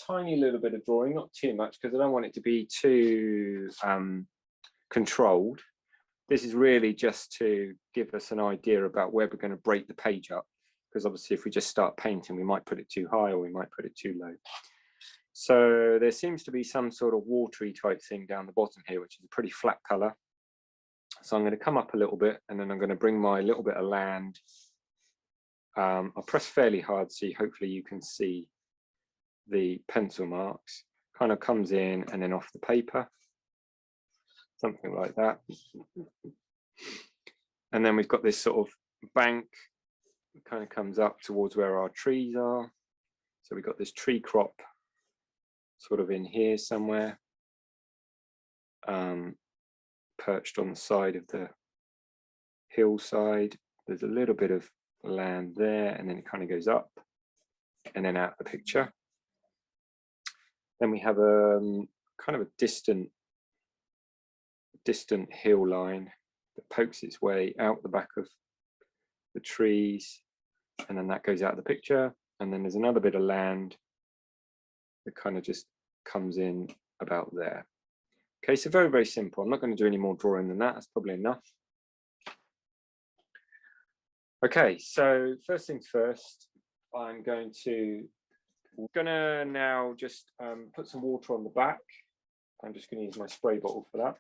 tiny little bit of drawing, not too much, because I don't want it to be too controlled. This is really just to give us an idea about where we're going to break the page up, because obviously if we just start painting, we might put it too high or we might put it too low. So there seems to be some sort of watery type thing down the bottom here, which is a pretty flat color. So I'm going to come up a little bit, and then I'm going to bring my little bit of land. I'll press fairly hard so hopefully you can see the pencil marks. Kind of comes in and then off the paper, something like that. And then we've got this sort of bank that kind of comes up towards where our trees are. So we've got this tree crop sort of in here somewhere, perched on the side of the hillside. There's a little bit of land there, and then it kind of goes up and then out of the picture. Then we have a kind of a distant hill line that pokes its way out the back of the trees, and then that goes out of the picture. And then there's another bit of land that kind of just comes in about there. Okay, so very, very simple. I'm not going to do any more drawing than that. That's probably enough. Okay, so first things first, I'm going to now just put some water on the back. I'm just going to use my spray bottle for that.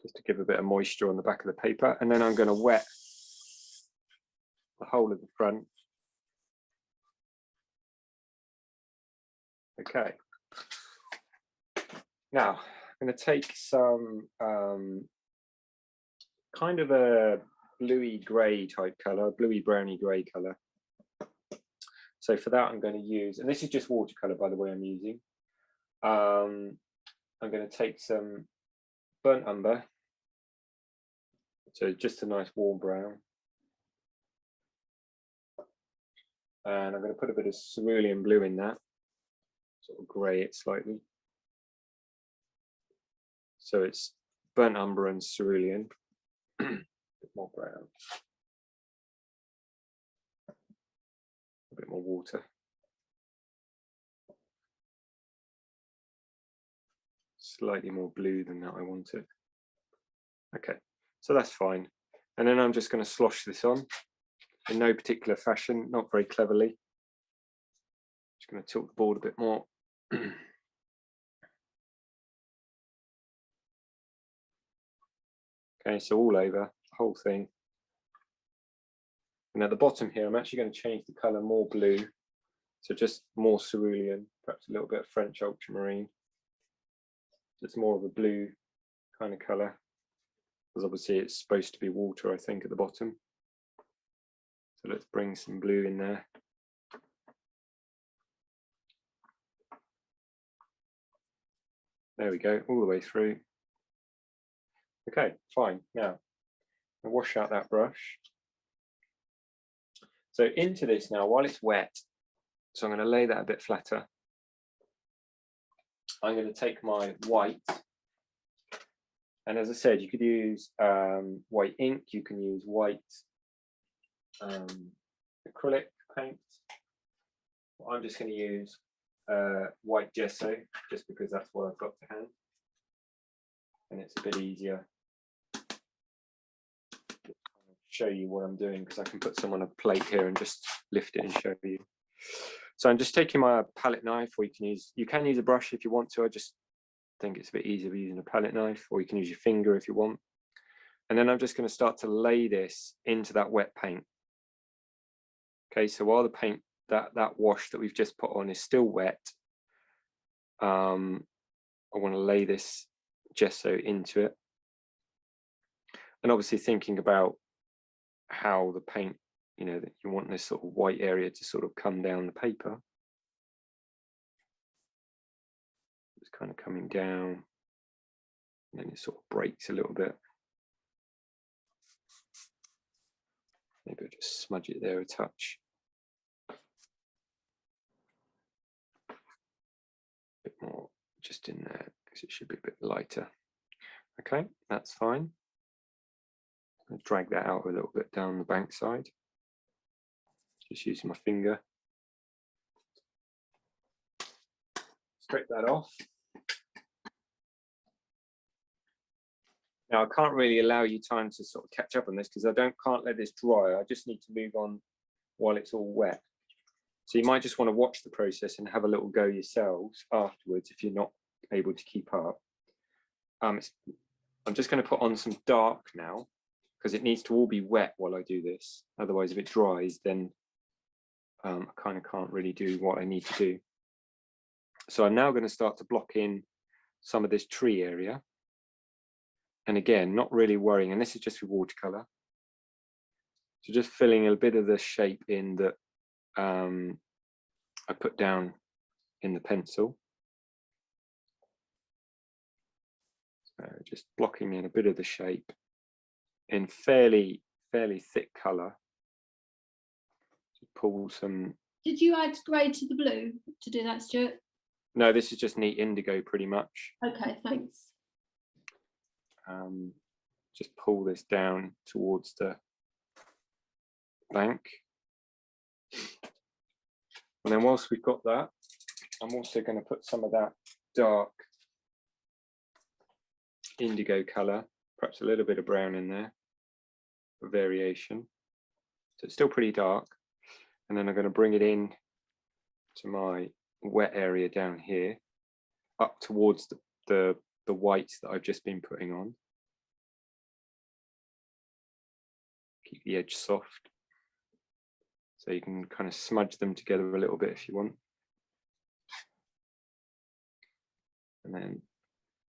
Just to give a bit of moisture on the back of the paper, and then I'm going to wet the whole of the front. Okay. Now I'm going to take some kind of a bluey grey type colour, bluey browny grey colour. So for that I'm going to use, and this is just watercolour by the way I'm using, I'm going to take some burnt umber, so just a nice warm brown, and I'm going to put a bit of cerulean blue in that, sort of grey it slightly. So it's burnt umber and cerulean, a bit more brown, a bit more water. Slightly more blue than that I wanted. Okay, so that's fine. And then I'm just going to slosh this on in no particular fashion, not very cleverly. Just going to tilt the board a bit more. Okay, so all over, the whole thing. And at the bottom here, I'm actually going to change the colour more blue. So just more cerulean, perhaps a little bit of French ultramarine. It's more of a blue kind of colour, because obviously it's supposed to be water, I think, at the bottom. So let's bring some blue in there. There we go, all the way through. Okay, fine. Now, I'll wash out that brush. So into this now, while it's wet, so I'm going to lay that a bit flatter. I'm going to take my white, and as I said, you could use white ink, you can use white acrylic paint. I'm just going to use white gesso, just because that's what I've got to hand, and it's a bit easier to show you what I'm doing, because I can put some on a plate here and just lift it and show you. So I'm just taking my palette knife, or you can use a brush if you want to. I just think it's a bit easier using a palette knife, or you can use your finger if you want. And then I'm just going to start to lay this into that wet paint. Okay, so while the paint, that wash that we've just put on is still wet, I want to lay this gesso into it. And obviously thinking about how the paint, you know, that you want this sort of white area to sort of come down the paper. It's kind of coming down, and then it sort of breaks a little bit. Maybe I'll just smudge it there a touch. A bit more just in there, because it should be a bit lighter. Okay, that's fine. Drag that out a little bit down the bank side. Just using my finger. Scrape that off. Now I can't really allow you time to sort of catch up on this because I can't let this dry. I just need to move on while it's all wet. So you might just want to watch the process and have a little go yourselves afterwards if you're not able to keep up. I'm just going to put on some dark now because it needs to all be wet while I do this. Otherwise, if it dries, then I kind of can't really do what I need to do. So I'm now going to start to block in some of this tree area. And again, not really worrying, and this is just with watercolor. So just filling a bit of the shape in that I put down in the pencil. So just blocking in a bit of the shape in fairly thick color. So pull some. Did you add grey to the blue to do that, Stuart? No, this is just neat indigo pretty much. Okay, thanks. Just pull this down towards the bank. And then whilst we've got that, I'm also going to put some of that dark indigo color, perhaps a little bit of brown in there for variation. So it's still pretty dark. And then I'm going to bring it in to my wet area down here, up towards the whites that I've just been putting on. Keep the edge soft. So you can kind of smudge them together a little bit if you want. And then,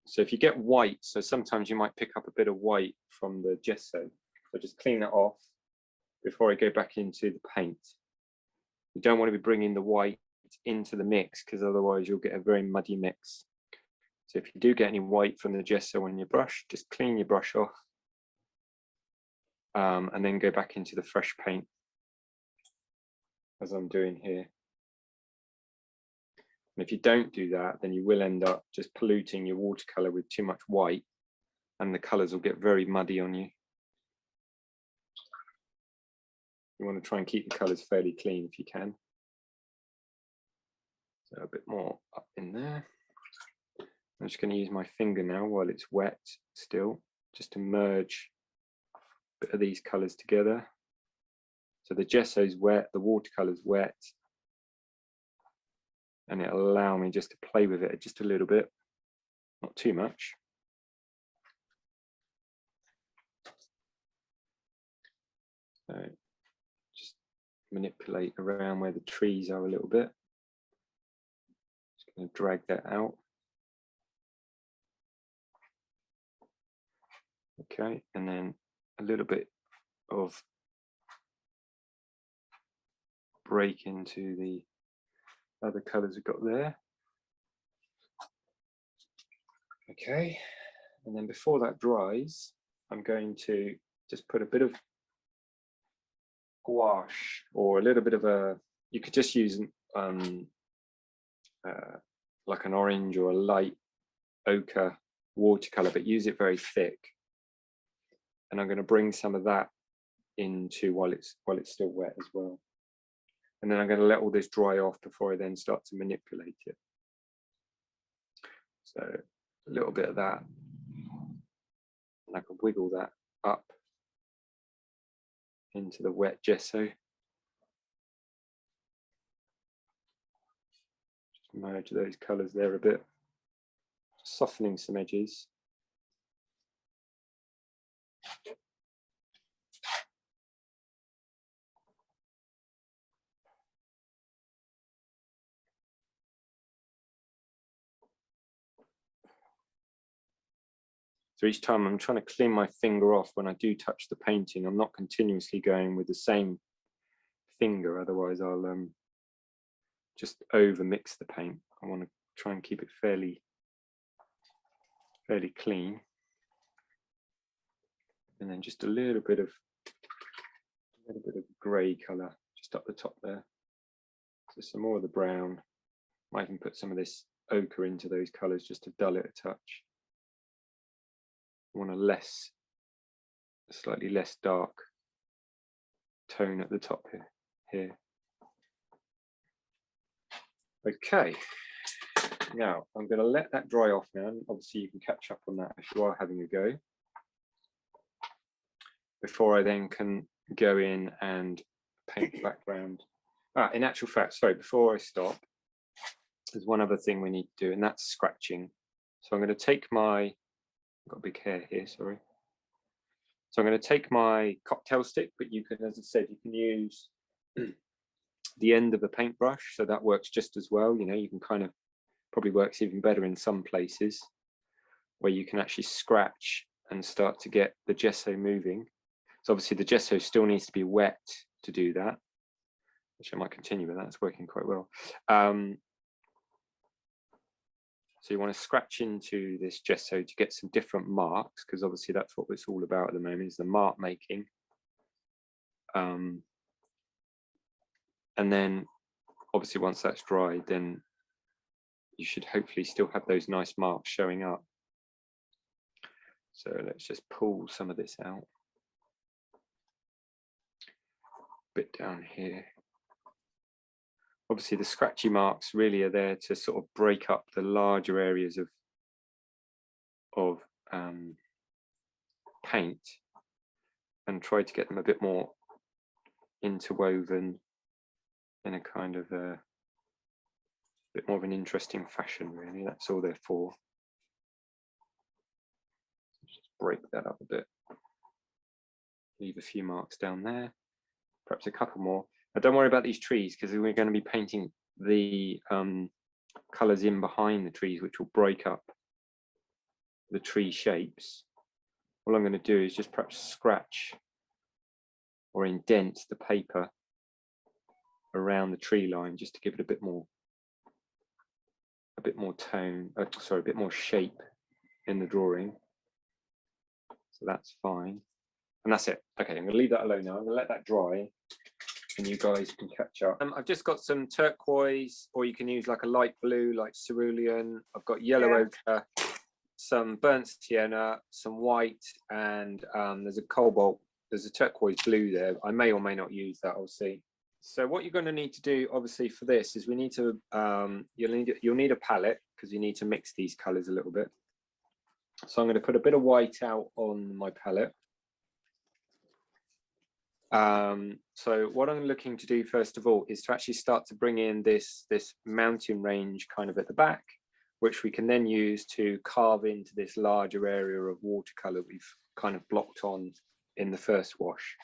so if you get white, so sometimes you might pick up a bit of white from the gesso. So just clean it off before I go back into the paint. You don't want to be bringing the white into the mix because otherwise you'll get a very muddy mix. So if you do get any white from the gesso on your brush, just clean your brush off and then go back into the fresh paint as I'm doing here. And if you don't do that, then you will end up just polluting your watercolor with too much white and the colors will get very muddy on you. You want to try and keep the colors fairly clean if you can. So a bit more up in there. I'm just going to use my finger now while it's wet still, just to merge a bit of these colors together. So the gesso's wet, the watercolor's wet, and it'll allow me just to play with it just a little bit, not too much. So just manipulate around where the trees are a little bit. Just going to drag that out. Okay, and then a little bit of break into the other colors we've got there. Okay, and then before that dries, I'm going to just put a bit of gouache or a little bit of you could just use like an orange or a light ochre watercolor, but use it very thick. And I'm going to bring some of that into while it's still wet as well. And then I'm going to let all this dry off before I then start to manipulate it. So a little bit of that, and I can wiggle that up into the wet gesso. Just merge those colors there a bit, softening some edges. So each time I'm trying to clean my finger off when I do touch the painting. I'm not continuously going with the same finger, otherwise I'll just over mix the paint. I want to try and keep it fairly clean. And then just a little bit of grey colour just up the top there. So some more of the brown. Might even put some of this ochre into those colours just to dull it a touch. I want a less slightly less dark tone at the top here. Okay, now I'm going to let that dry off now, and obviously you can catch up on that if you are having a go, before I then can go in and paint the background. In actual fact, sorry, before I stop, there's one other thing we need to do, and that's scratching. So I'm going to take my, I've got a big hair here, sorry. So I'm going to take my cocktail stick, but you can, as I said, you can use the end of a paintbrush, so that works just as well. You know, you can kind of, probably works even better in some places, where you can actually scratch and start to get the gesso moving. So obviously the gesso still needs to be wet to do that, which I might continue with that. It's working quite well. So you want to scratch into this gesso to get some different marks, because obviously that's what it's all about at the moment, is the mark making. And then obviously once that's dried, then you should hopefully still have those nice marks showing up. So let's just pull some of this out. Bit down here. Obviously the scratchy marks really are there to sort of break up the larger areas of paint and try to get them a bit more interwoven in a kind of a bit more of an interesting fashion, really. That's all they're for. Just break that up a bit. Leave a few marks down there, perhaps a couple more. But don't worry about these trees, because we're going to be painting the colours in behind the trees, which will break up the tree shapes. All I'm going to do is just perhaps scratch or indent the paper around the tree line, just to give it a bit more tone, sorry, a bit more shape in the drawing. So that's fine. And that's it. Okay, I'm going to leave that alone now. I'm going to let that dry, and you guys can catch up. I've just got some turquoise, or you can use like a light blue, like cerulean. I've got yellow ochre, some burnt sienna, some white, and there's a cobalt. There's a turquoise blue there. I may or may not use that. I'll see. So what you're going to need to do, obviously, for this is we need to you'll need a palette, because you need to mix these colours a little bit. So I'm going to put a bit of white out on my palette. So what I'm looking to do first of all is to actually start to bring in this mountain range kind of at the back, which we can then use to carve into this larger area of watercolour we've kind of blocked on in the first wash.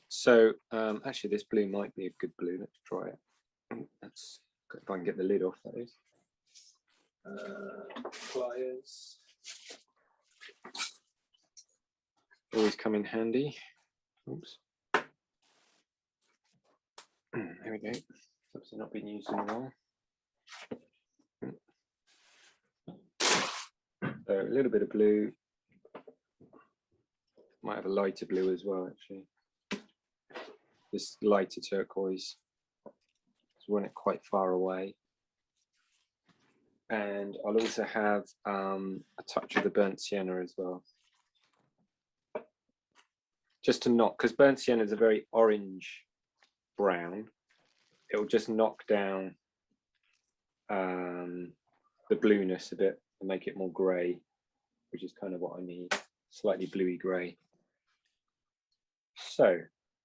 So actually this blue might be a good blue. Let's try it. That's if I can get the lid off, that is. Pliers always come in handy. Oops. There we go. Obviously not been used in a while. So a little bit of blue. Might have a lighter blue as well, actually. This lighter turquoise. Let's run it quite far away. And I'll also have a touch of the burnt sienna as well. Just to knock, because burnt sienna is a very orange brown. It will just knock down the blueness a bit and make it more grey, which is kind of what I need, slightly bluey grey. So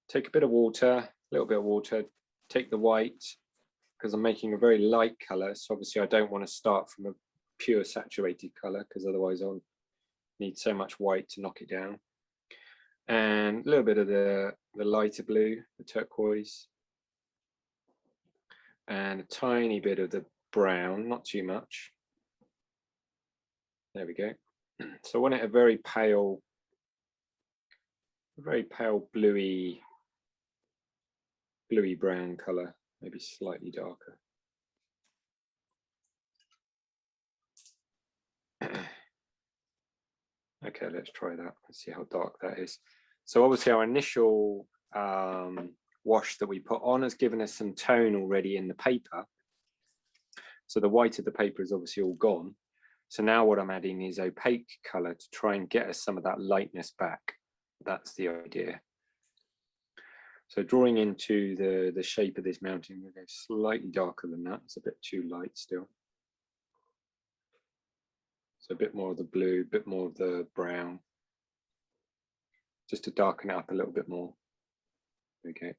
take a bit of water, a little bit of water, take the white, because I'm making a very light colour, so obviously I don't want to start from a pure saturated colour, because otherwise I'll need so much white to knock it down. And a little bit of the lighter blue, the turquoise, and a tiny bit of the brown, not too much. There we go. So I want it a very pale bluey brown colour, maybe slightly darker. Okay, let's try that. Let's see how dark that is. So obviously our initial wash that we put on has given us some tone already in the paper. So the white of the paper is obviously all gone. So now what I'm adding is opaque color to try and get us some of that lightness back. That's the idea. So drawing into the shape of this mountain, we'll go slightly darker than that. It's a bit too light still. So a bit more of the blue, a bit more of the brown, just to darken it up a little bit more. Okay.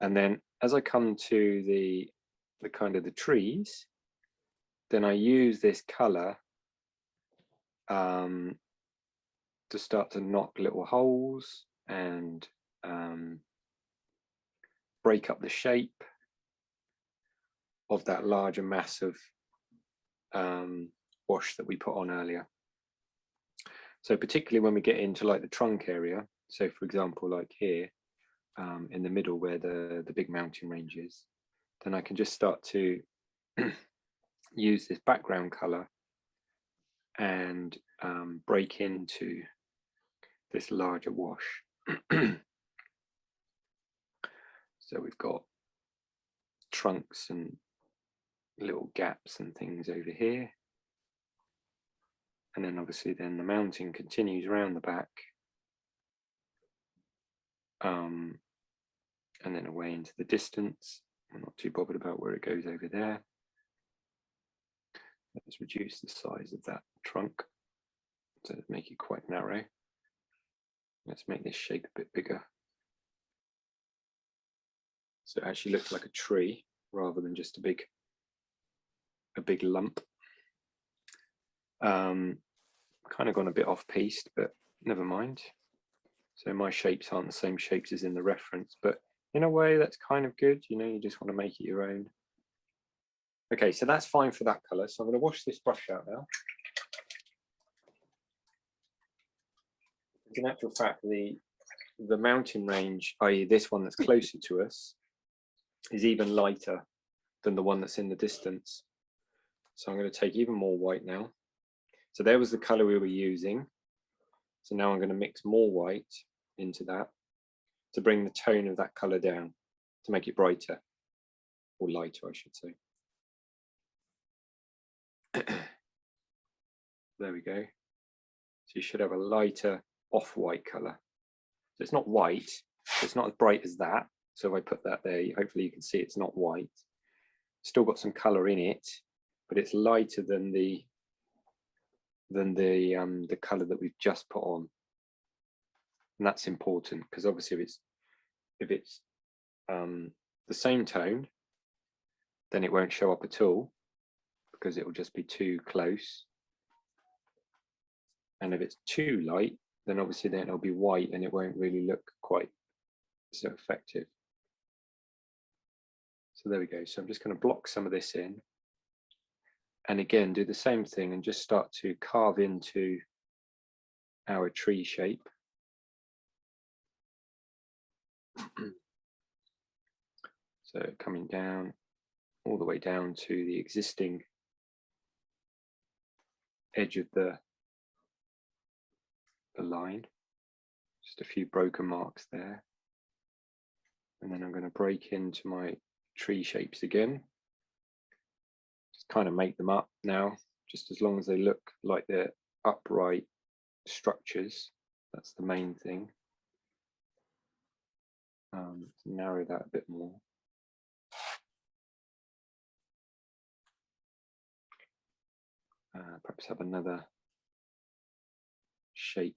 And then as I come to the kind of the trees, then I use this color to start to knock little holes and break up the shape of that larger mass of wash that we put on earlier. So particularly when we get into like the trunk area, so for example like here in the middle where the big mountain range is, then I can just start to use this background color and break into this larger wash. So we've got trunks and little gaps and things over here. And then obviously then the mountain continues around the back. And then away into the distance. I'm not too bothered about where it goes over there. Let's reduce the size of that trunk to make it quite narrow. Let's make this shape a bit bigger. So it actually looks like a tree rather than just a big lump. Kind of gone a bit off piste, but never mind. So my shapes aren't the same shapes as in the reference, but in a way that's kind of good. You know, you just want to make it your own. Okay, so that's fine for that color. So I'm going to wash this brush out now. In actual fact, the mountain range, i.e. this one that's closer to us, is even lighter than the one that's in the distance. So I'm going to take even more white now. So there was the color we were using. So now I'm going to mix more white into that to bring the tone of that color down, to make it brighter, or lighter, I should say. There we go. So you should have a lighter off-white color. So it's not white, it's not as bright as that. So if I put that there, hopefully you can see it's not white. Still got some color in it, but it's lighter than the color that we've just put on. And that's important because obviously if it's the same tone, then it won't show up at all because it will just be too close. And if it's too light, then obviously then it'll be white and it won't really look quite so effective. So there we go. So I'm just going to block some of this in. And again, do the same thing and just start to carve into our tree shape. So coming down, all the way down to the existing edge of the line. Just a few broken marks there. And then I'm going to break into my tree shapes again. Just kind of make them up now, just as long as they look like they're upright structures. That's the main thing. Narrow that a bit more. Perhaps have another shape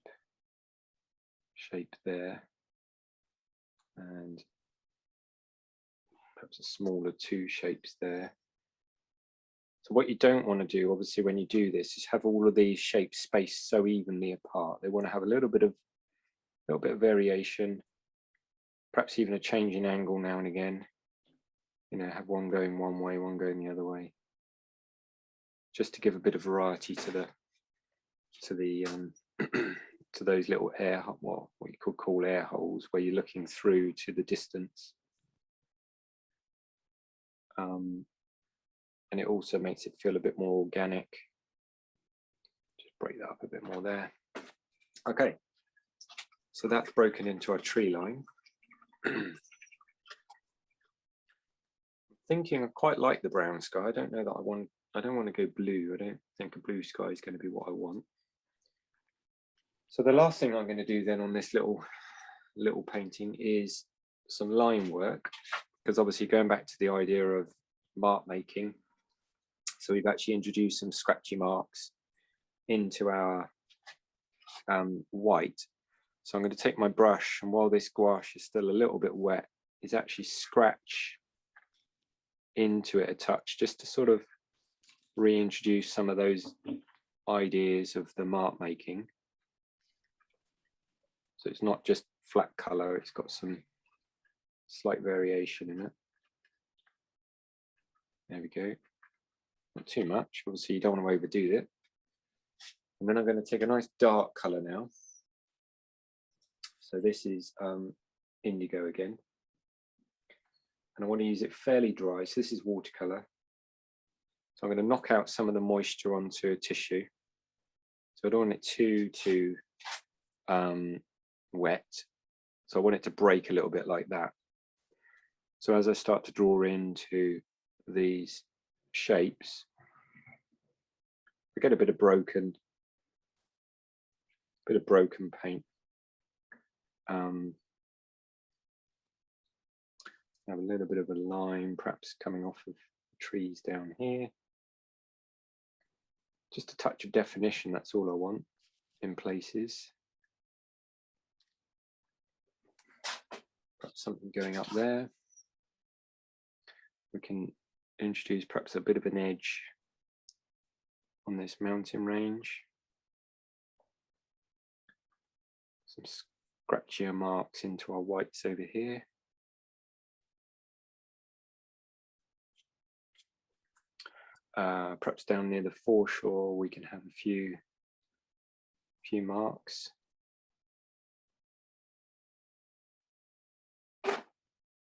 there, and perhaps a smaller two shapes there. So what you don't want to do, obviously, when you do this, is have all of these shapes spaced so evenly apart. They want to have a little bit of variation, perhaps even a change in angle now and again. You know, have one going one way, one going the other way, just to give a bit of variety to the to those little what you could call air holes, where you're looking through to the distance. And it also makes it feel a bit more organic. Just break that up a bit more there. Okay, so that's broken into our tree line. Thinking I quite like the brown sky. I don't know that I don't want to go blue. I don't think a blue sky is going to be what I want. So the last thing I'm going to do then on this little painting is some line work, because obviously going back to the idea of mark making, so we've actually introduced some scratchy marks into our white. So I'm going to take my brush, and while this gouache is still a little bit wet, is actually scratch into it a touch, just to sort of reintroduce some of those ideas of the mark making. So it's not just flat color, it's got some slight variation in it. There we go. Not too much, obviously you don't want to overdo it. And then I'm going to take a nice dark color now. So this is indigo again. And I want to use it fairly dry. So this is watercolor. So I'm going to knock out some of the moisture onto a tissue. So I don't want it too wet. So I want it to break a little bit like that. So as I start to draw into these shapes, I get a bit of broken paint. Have a little bit of a line perhaps coming off of trees down here. Just a touch of definition, that's all I want in places. Perhaps something going up there. We can introduce perhaps a bit of an edge on this mountain range. Some scratchier marks into our whites over here. Perhaps down near the foreshore we can have a few marks.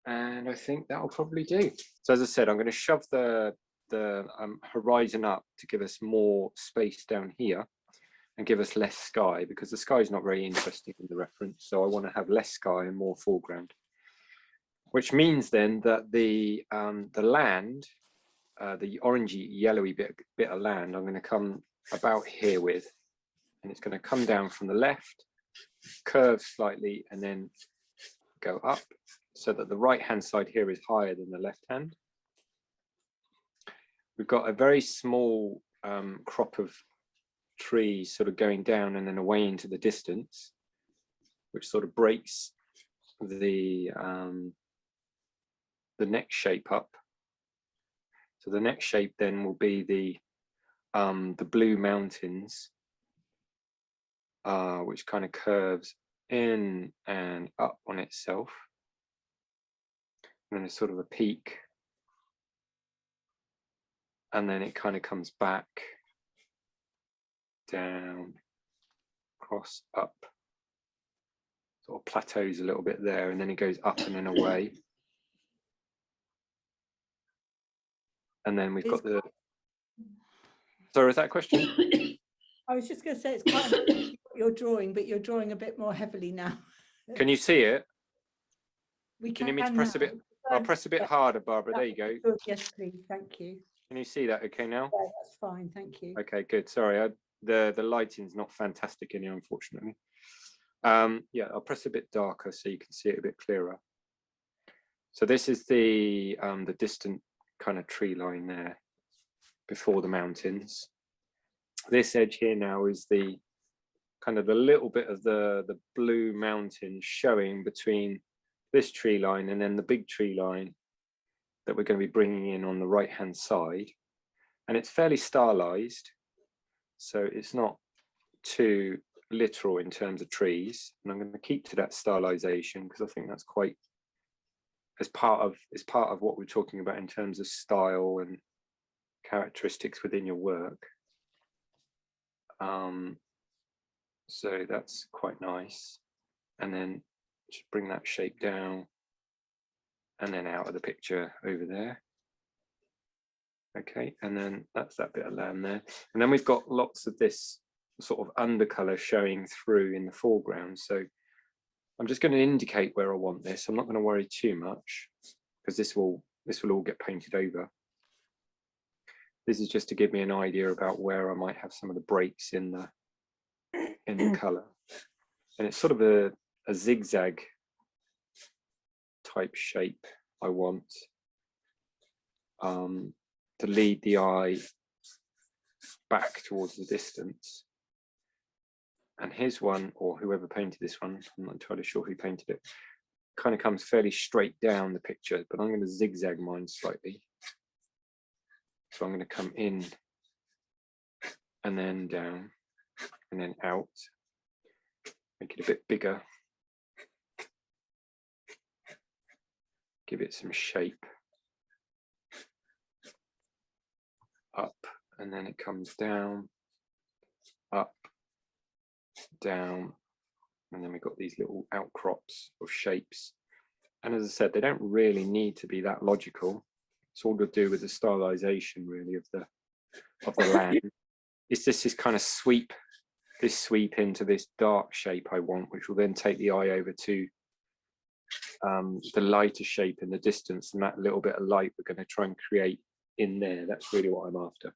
And I think that will probably do. So as I said, I'm going to shove the horizon up to give us more space down here and give us less sky, because the sky is not very interesting in the reference. So I want to have less sky and more foreground, which means then that the land, the orangey yellowy bit of land, I'm going to come about here with, and it's going to come down from the left, curve slightly, and then go up, so that the right hand side here is higher than the left hand. We've got a very small crop of trees sort of going down and then away into the distance, which sort of breaks the next shape up. So the next shape then will be the blue mountains, which kind of curves in and up on itself. And then there's sort of a peak. And then it kind of comes back, down, across, up. Sort of plateaus a little bit there, and then it goes up and then away. And then we've got the... Sorry, is that a question? I was just going to say it's quite what you're drawing, but you're drawing a bit more heavily now. Can you see it? We Can you need me to press a bit? I'll press a bit harder, Barbara. There you go. Good. Yes, please. Thank you. Can you see that okay now? Yeah, that's fine. Thank you. Okay, good. Sorry, the lighting's not fantastic in here, unfortunately. Yeah, I'll press a bit darker so you can see it a bit clearer. So this is the distant kind of tree line there before the mountains. This edge here now is the kind of a little bit of the blue mountain showing between this tree line and then the big tree line that we're going to be bringing in on the right hand side. And it's fairly stylized, so it's not too literal in terms of trees. And I'm going to keep to that stylization because I think that's quite as part of what we're talking about in terms of style and characteristics within your work. So that's quite nice. And then just bring that shape down and then out of the picture over there. Okay, and then that's that bit of land there. And then we've got lots of this sort of undercolor showing through in the foreground. So I'm just going to indicate where I want this. I'm not going to worry too much because this will all get painted over. This is just to give me an idea about where I might have some of the breaks in the color. And it's sort of a zigzag type shape I want to lead the eye back towards the distance. And his one, or whoever painted this one, I'm not entirely sure who painted it, kind of comes fairly straight down the picture, but I'm going to zigzag mine slightly. So I'm going to come in and then down and then out, make it a bit bigger, give it some shape, up, and then it comes down, up, down, and then we've got these little outcrops of shapes. And as I said, they don't really need to be that logical. It's all to do with the stylization, really, of the land. It's just this kind of sweep into this dark shape I want, which will then take the eye over to the lighter shape in the distance, and that little bit of light we're going to try and create in there. That's really what I'm after.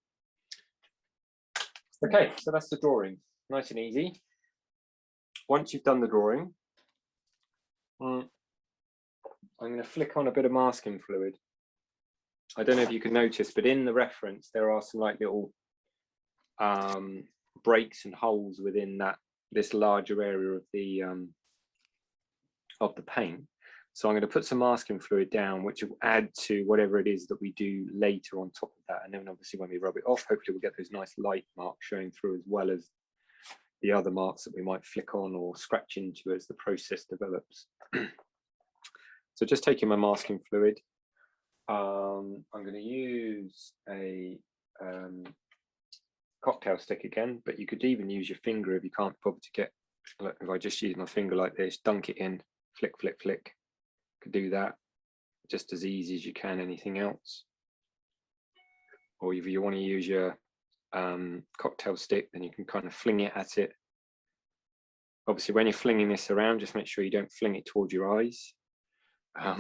Okay, so that's the drawing. Nice and easy. Once you've done the drawing, I'm going to flick on a bit of masking fluid. I don't know if you can notice, but in the reference, there are some like little breaks and holes within this larger area of the paint. So I'm going to put some masking fluid down, which will add to whatever it is that we do later on top of that. And then obviously when we rub it off, hopefully we'll get those nice light marks showing through, as well as the other marks that we might flick on or scratch into as the process develops. So just taking my masking fluid, I'm going to use a cocktail stick again, but you could even use your finger if you can't bother to get, look, if I just use my finger like this, dunk it in, flick, flick, flick, could do that just as easy as you can anything else. Or if you want to use your cocktail stick, then you can kind of fling it at it. Obviously, when you're flinging this around, just make sure you don't fling it towards your eyes. I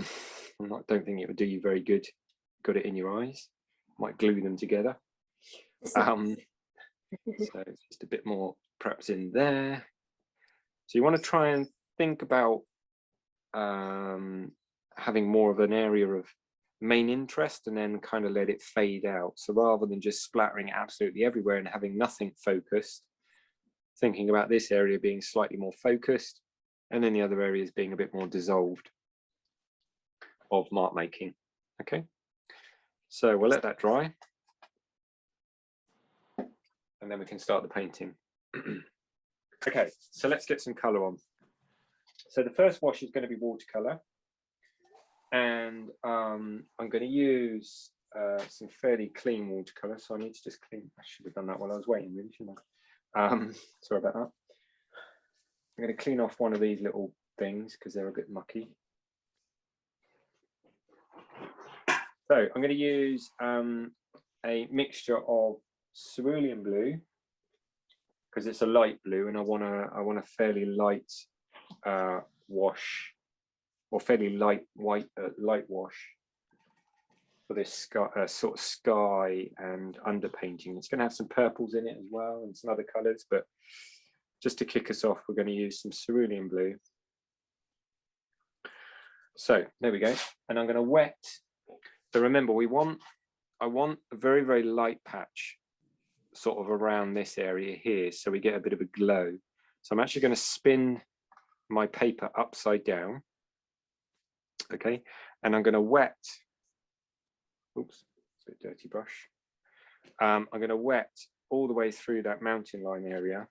don't think it would do you very good. Got it in your eyes, might glue them together. So it's just a bit more perhaps in there. So you want to try and think about having more of an area of main interest and then kind of let it fade out. So rather than just splattering absolutely everywhere and having nothing focused, thinking about this area being slightly more focused and then the other areas being a bit more dissolved of mark making. Okay, so we'll let that dry and then we can start the painting. Okay, so let's get some color on. So the first wash is going to be watercolor, and I'm going to use some fairly clean watercolor. So I need to just clean. I should have done that while I was waiting, really, shouldn't I? Sorry about that. I'm going to clean off one of these little things because they're a bit mucky. So I'm going to use a mixture of cerulean blue because it's a light blue, and I want a fairly light wash, or fairly light white light wash for this sky, sort of sky and underpainting. It's going to have some purples in it as well and some other colors, but just to kick us off, we're going to use some cerulean blue. So there we go, and I'm going to wet. So remember, I want a very, very light patch sort of around this area here, so we get a bit of a glow. So I'm actually going to spin my paper upside down, okay, and I'm going to wet, oops, it's a bit dirty brush. I'm going to wet all the way through that mountain line area,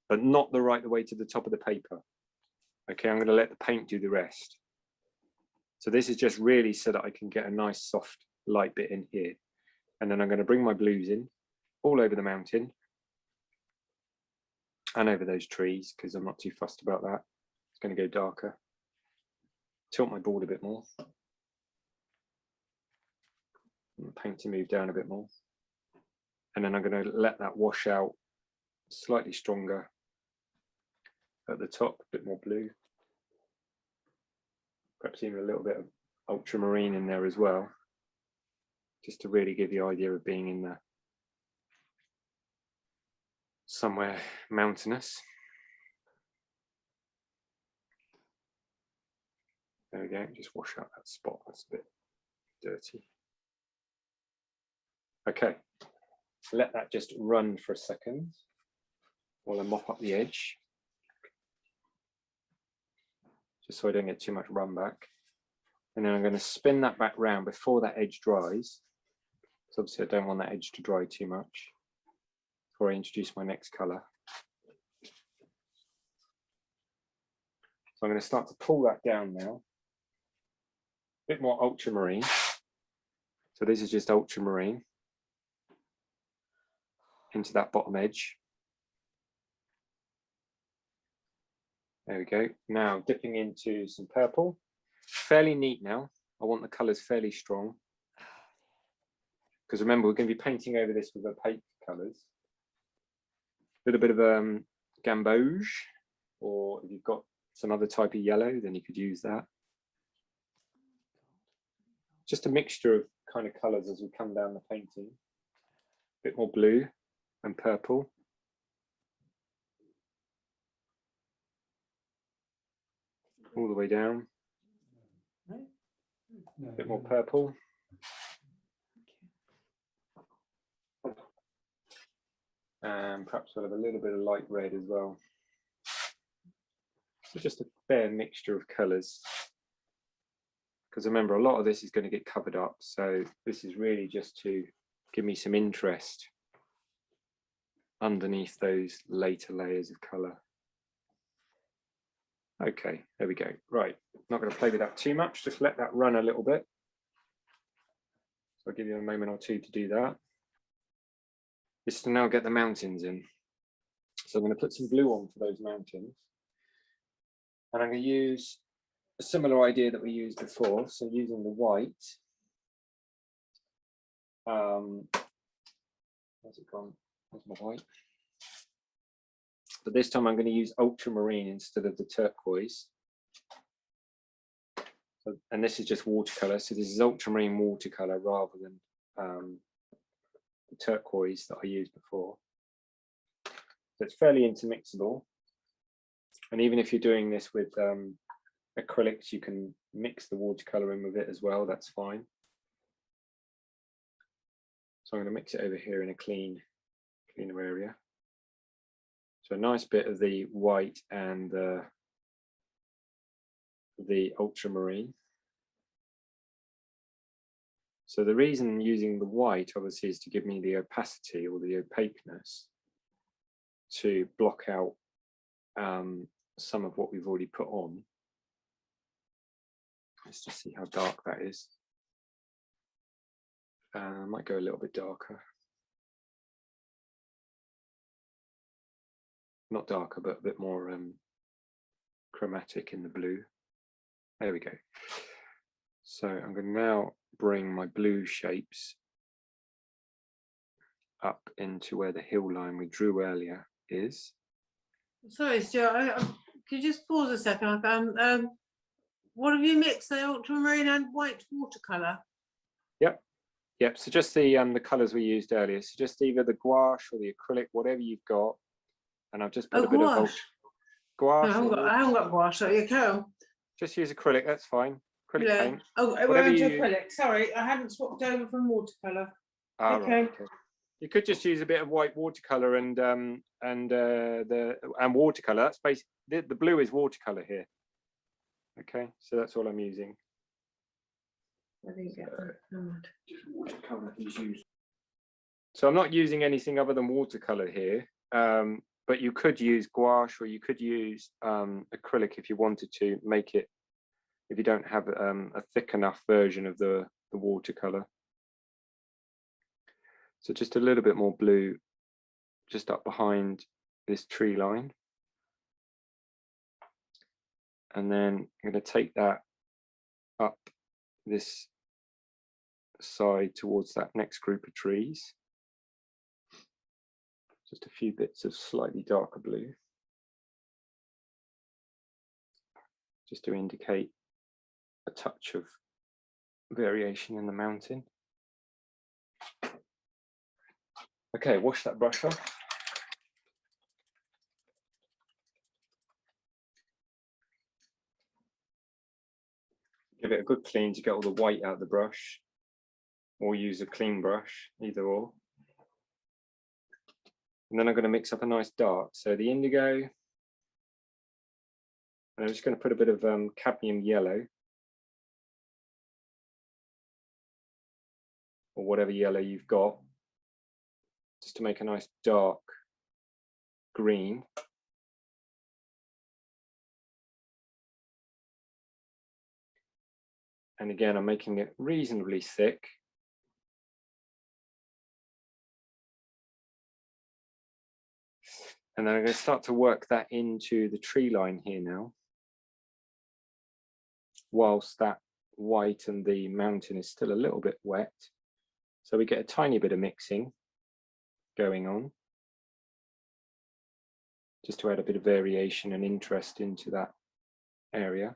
but not the right way to the top of the paper. Okay, I'm going to let the paint do the rest. So this is just really so that I can get a nice soft light bit in here. And then I'm going to bring my blues in all over the mountain and over those trees, because I'm not too fussed about that. It's going to go darker. Tilt my board a bit more. And the paint to move down a bit more. And then I'm going to let that wash out slightly stronger at the top, a bit more blue. Perhaps even a little bit of ultramarine in there as well. just to really give you an idea of being in the somewhere mountainous. There we go, just wash out that spot, that's a bit dirty. Okay, so let that just run for a second while I mop up the edge, just so I don't get too much run back. And then I'm going to spin that back round before that edge dries. So obviously I don't want that edge to dry too much before I introduce my next colour. So I'm going to start to pull that down now. A bit more ultramarine. So this is just ultramarine into that bottom edge. There we go. Now dipping into some purple. Fairly neat now. I want the colours fairly strong. Because remember, we're going to be painting over this with opaque colours. A little bit of gamboge, or if you've got some other type of yellow, then you could use that. Just a mixture of kind of colours as we come down the painting. A bit more blue and purple. All the way down. A bit more purple. And perhaps we'll have a little bit of light red as well. So just a fair mixture of colours. Because remember, a lot of this is going to get covered up. So this is really just to give me some interest underneath those later layers of colour. Okay, there we go. Right, not going to play with that too much. Just let that run a little bit. So I'll give you a moment or two to do that. Is to now get the mountains in. So I'm going to put some blue on for those mountains. And I'm going to use a similar idea that we used before. So using the white. Where's it gone? Where's my white? But this time I'm going to use ultramarine instead of the turquoise. So, and this is just watercolour. So this is ultramarine watercolour rather than the turquoise that I used before. So it's fairly intermixable. And even if you're doing this with acrylics, you can mix the watercolour in with it as well. That's fine. So I'm going to mix it over here in a cleaner area. So a nice bit of the white and the ultramarine. So the reason using the white obviously is to give me the opacity or the opaqueness to block out some of what we've already put on. Let's just see how dark that is. I might go a little bit darker. Not darker, but a bit more chromatic in the blue. There we go. So I'm going to now bring my blue shapes up into where the hill line we drew earlier is. Sorry, Stuart, could you just pause a second? What have you mixed, the ultramarine and white watercolour? Yep, so just the colours we used earlier. So just either the gouache or the acrylic, whatever you've got. And I've just put a bit of gouache. No, I haven't got gouache, so you can. Just use acrylic, that's fine. Acrylic paint. Oh, we're Whatever into you- acrylic. Sorry, I hadn't swapped over from watercolour. Right, Okay. You could just use a bit of white watercolour and watercolour. That's basically the blue is watercolour here. Okay, so that's all I'm using. I didn't get that. Just watercolour is used. So I'm not using anything other than watercolour here. But you could use gouache or you could use acrylic if you wanted to make it, if you don't have a thick enough version of the watercolour. So just a little bit more blue just up behind this tree line. And then I'm going to take that up this side towards that next group of trees. Just a few bits of slightly darker blue, just to indicate a touch of variation in the mountain. Okay, wash that brush off. Give it a good clean to get all the white out of the brush, or use a clean brush, either or. And then I'm going to mix up a nice dark. So the indigo, and I'm just going to put a bit of cadmium yellow, or whatever yellow you've got, just to make a nice dark green. And again, I'm making it reasonably thick. And then I'm going to start to work that into the tree line here now, whilst that white and the mountain is still a little bit wet. So we get a tiny bit of mixing going on, just to add a bit of variation and interest into that area.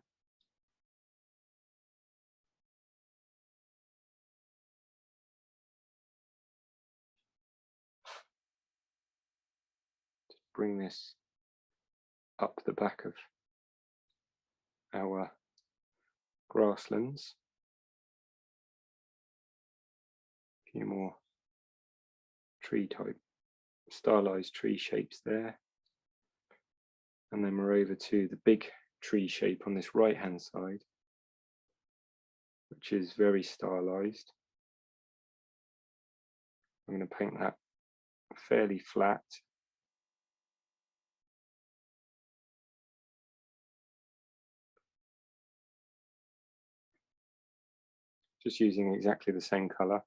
Bring this up the back of our grasslands. A few more tree type, stylized tree shapes there. And then we're over to the big tree shape on this right hand side, which is very stylized. I'm going to paint that fairly flat. Just using exactly the same color.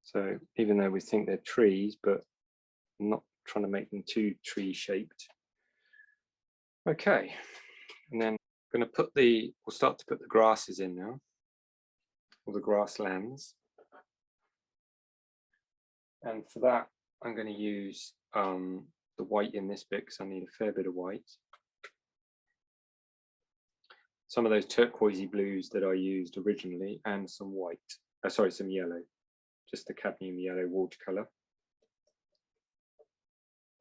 So even though we think they're trees, but I'm not trying to make them too tree shaped. Okay, and then I'm going to put we'll start to put the grasses in now, or the grasslands. And for that, I'm going to use the white in this bit, because I need a fair bit of white. Some of those turquoisey blues that I used originally, and some white, sorry, some yellow, just the cadmium yellow watercolor.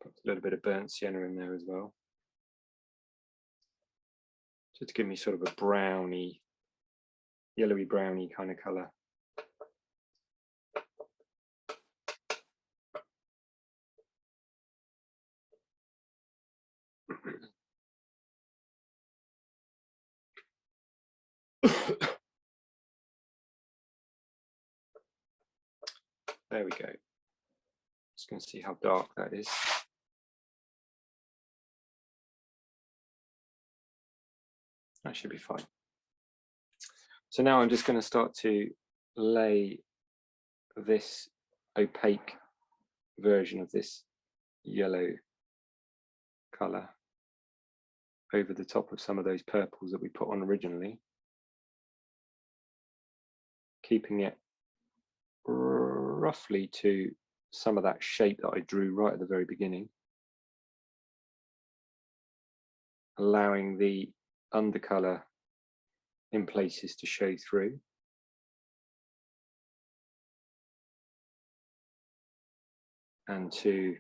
Put a little bit of burnt sienna in there as well, just to give me sort of a browny, yellowy browny kind of color. There we go. Just going to see how dark that is. That should be fine. So now I'm just going to start to lay this opaque version of this yellow color over the top of some of those purples that we put on originally, keeping it roughly to some of that shape that I drew right at the very beginning, allowing the undercolor in places to show through. And to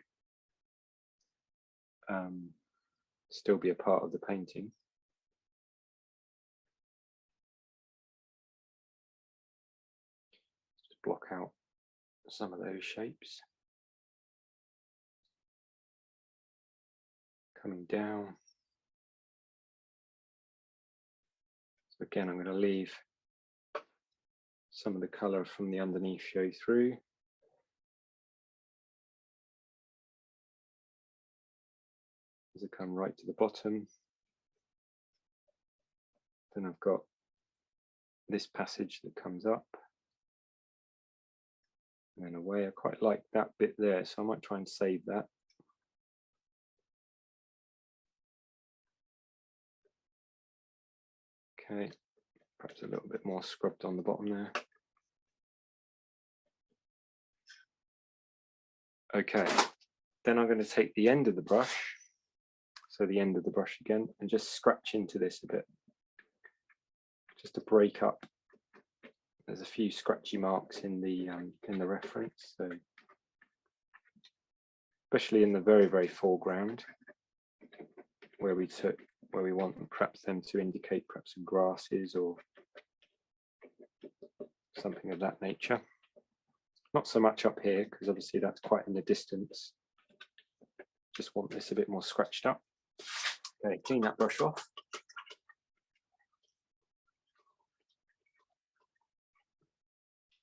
still be a part of the painting. Just block out some of those shapes. Coming down. So again, I'm going to leave some of the colour from the underneath show through. As I come right to the bottom, then I've got this passage that comes up and then away. I quite like that bit there, so I might try and save that. Okay, perhaps a little bit more scrubbed on the bottom there. Okay, then I'm going to take the end of the brush, so the end of the brush again, and just scratch into this a bit, just to break up. There's a few scratchy marks in the reference, so especially in the very, very foreground, where we want perhaps them to indicate perhaps some grasses or something of that nature. Not so much up here, because obviously that's quite in the distance. Just want this a bit more scratched up. Okay, clean that brush off.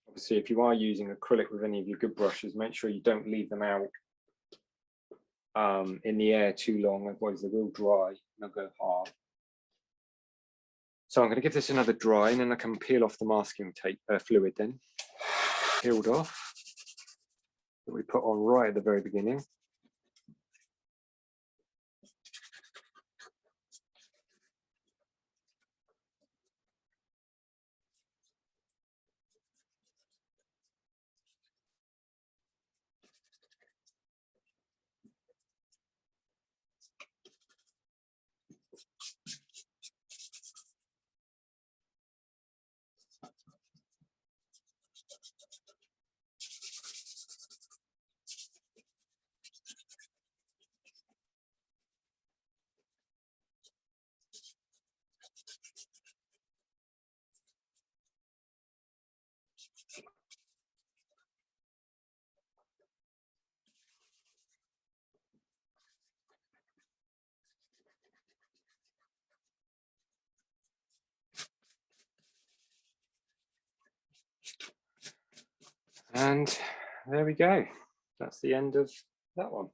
Obviously, if you are using acrylic with any of your good brushes, make sure you don't leave them out in the air too long, otherwise they will dry and they'll go hard. So I'm going to give this another dry, and then I can peel off the masking tape fluid then. Peeled off. That we put on right at the very beginning. And there we go. That's the end of that one.